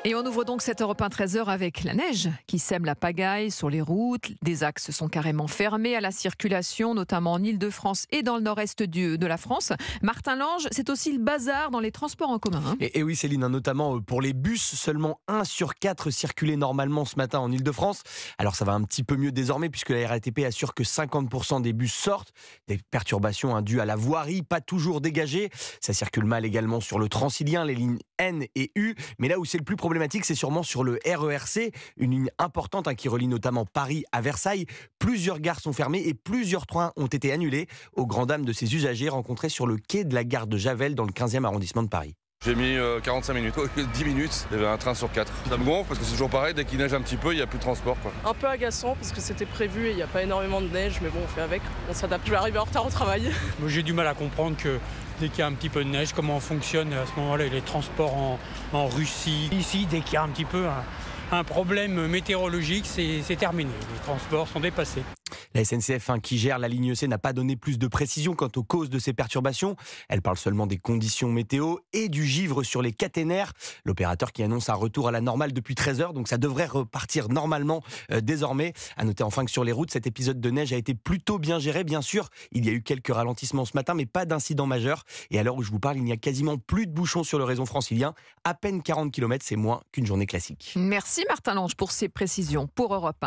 Et on ouvre donc cette Europe 1 13h avec la neige qui sème la pagaille sur les routes. Des axes sont carrément fermés à la circulation, notamment en Île-de-France et dans le nord-est de la France. Martin Lange, c'est aussi le bazar dans les transports en commun. Et oui Céline, notamment pour les bus, seulement 1 sur 4 circulait normalement ce matin en Île-de-France. Alors ça va un petit peu mieux désormais puisque la RATP assure que 50% des bus sortent. Des perturbations dues à la voirie, pas toujours dégagée. Ça circule mal également sur le Transilien, les lignes N et U. Mais là où c'est le plus problématique, c'est sûrement sur le RERC, une ligne importante qui relie notamment Paris à Versailles. Plusieurs gares sont fermées et plusieurs trains ont été annulés aux grandes dames de ces usagers rencontrés sur le quai de la gare de Javel dans le 15e arrondissement de Paris. J'ai mis 45 minutes au lieu de 10 minutes. Il y avait un train sur 4. Ça me gonfle parce que c'est toujours pareil, dès qu'il neige un petit peu, il n'y a plus de transport, quoi. Un peu agaçant parce que c'était prévu et il n'y a pas énormément de neige, mais bon, on fait avec, on s'adapte. Je vais arriver en retard au travail. Moi, j'ai du mal à comprendre que dès qu'il y a un petit peu de neige, comment fonctionne à ce moment-là les transports en Russie. Ici, dès qu'il y a un petit peu un problème météorologique, c'est terminé. Les transports sont dépassés. La SNCF qui gère la ligne C n'a pas donné plus de précision quant aux causes de ces perturbations. Elle parle seulement des conditions météo et du givre sur les caténaires. L'opérateur qui annonce un retour à la normale depuis 13 heures, donc ça devrait repartir normalement désormais. À noter enfin que sur les routes, cet épisode de neige a été plutôt bien géré. Bien sûr, il y a eu quelques ralentissements ce matin, mais pas d'incident majeur. Et à l'heure où je vous parle, il n'y a quasiment plus de bouchons sur le réseau francilien. À peine 40 km, c'est moins qu'une journée classique. Merci Martin Lange pour ces précisions pour Europe 1.